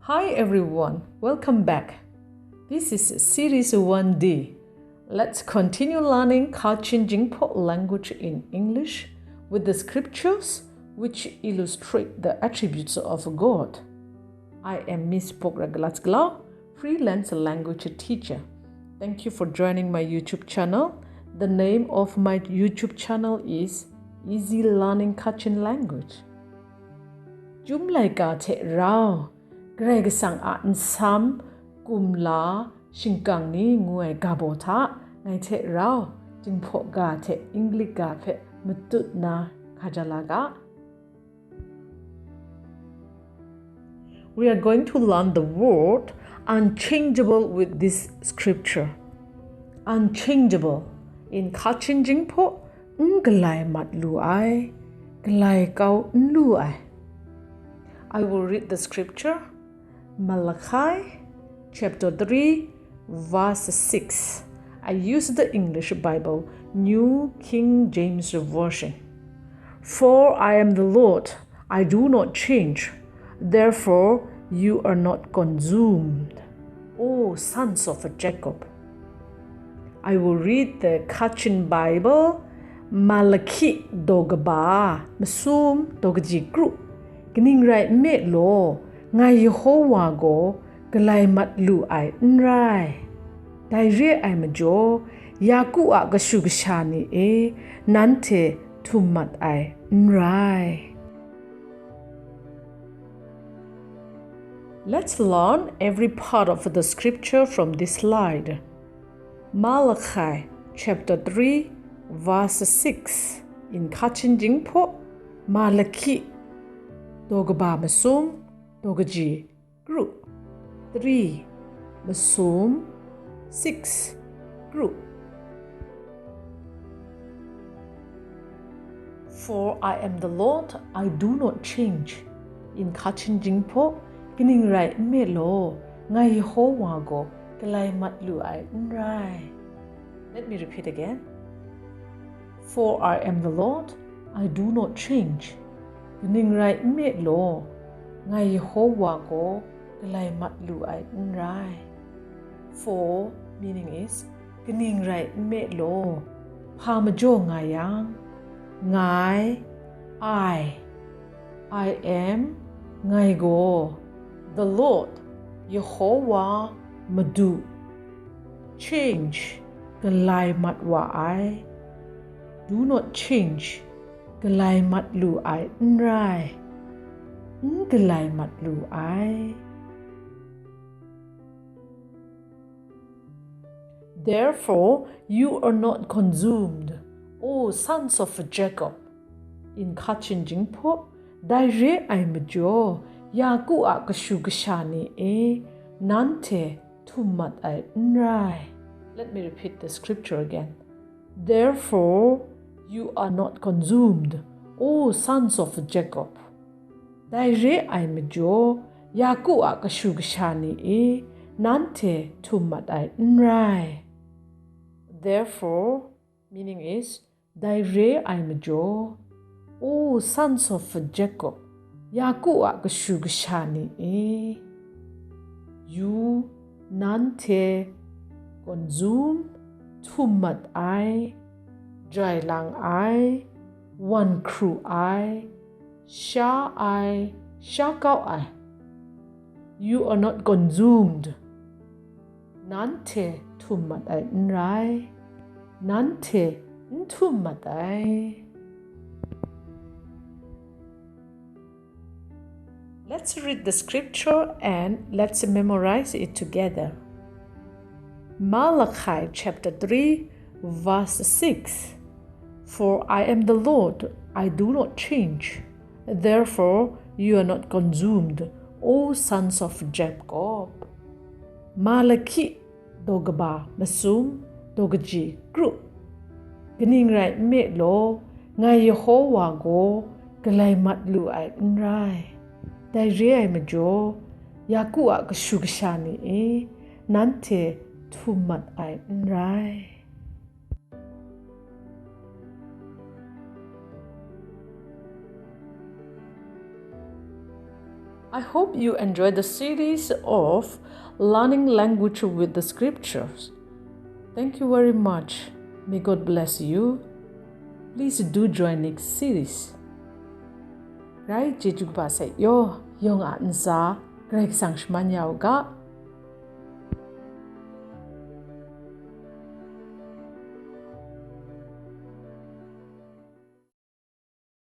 Hi everyone, welcome back. This is series 1D. Let's continue learning Kachin-Jinghpaw language in English with the scriptures which illustrate the attributes of God. I am Miss Pogragalatsglaw, freelance language teacher. Thank you for joining my YouTube channel. The name of my YouTube channel is Easy Learning Kachin Language. Chyum laika the rao. Karai Kasang nsam, kumla, shingkang ni ngwi gabota, ngai te rao, Jinghpaw ga te English ga pe mutut na kaja. We are going to learn the word unchangeable with this scripture. Unchangeable. In Kachin-Jinghpaw, galai mat lu ai, galai kau lu ai. I will read the scripture. Malachi chapter 3 verse 6. I use the English Bible, New King James Version. For I am the Lord, I do not change. Therefore you are not consumed, O sons of Jacob. I will read the Kachin Bible, Malachi dogaba, masum dogji group. Gning right me lo. Ngai Yehowa go galai mat lu ai Ndai. Dai ai majaw Yaku kashu ni nanhte htum ai Ndai. Let's learn every part of the scripture from this slide. Malachi chapter 3 verse 6. In Kachin-Jinghpaw, Malachi dogaba masum Dogaji group 3 masum 6 group. For I am the Lord, I do not change. In Kachin-Jinghpaw, kining right me lo ngai Yehowa go galai mat lu ai Ndai. Let me repeat again. For I am the Lord, I do not change. Kining right me lo ngai Yehowa go galai mat lu ai Ndai. For meaning is kining right me lo pa majaw ngayang ngai I am ngai go the Lord Yehowa madu change galai mat wa ai do not change galai mat lu ai Ndai. Galai mat lu ai. Therefore you are not consumed, O sons of Jacob. In Kachin-Jinghpaw, dai ai majaw Yaku kashu ni nanhte htum ai Ndai. Let me repeat the scripture again. Therefore you are not consumed, O sons of Jacob. Dai ai majaw Yaku kashu ni nanhte htum ai Ndai. Therefore, meaning is dai ai majaw, O sons of Jacob, Yaku kashu ni you nanhte consume htum ai dry lang ai one crew ai sha ai, shakao ai. You are not consumed. Nanhte htum ai Ndai. Nanhte htum ai. Let's read the scripture and let's memorize it together. Malachi chapter 3 verse 6. For I am the Lord, I do not change. Therefore you are not consumed, O sons of Jacob. Malachi dogaba masum dogaji group. Gning right me lo ngai Yehowa go galai mat lu ai Ndai. Dai ai majaw Yaku kashu ni nanhte htum ai Ndai. I hope you enjoyed the series of learning language with the scriptures. Thank you very much. May God bless you. Please do join next series. Right, Jeju ba sa iyo, yung ansa, Karai Kasang shman Yawng ga.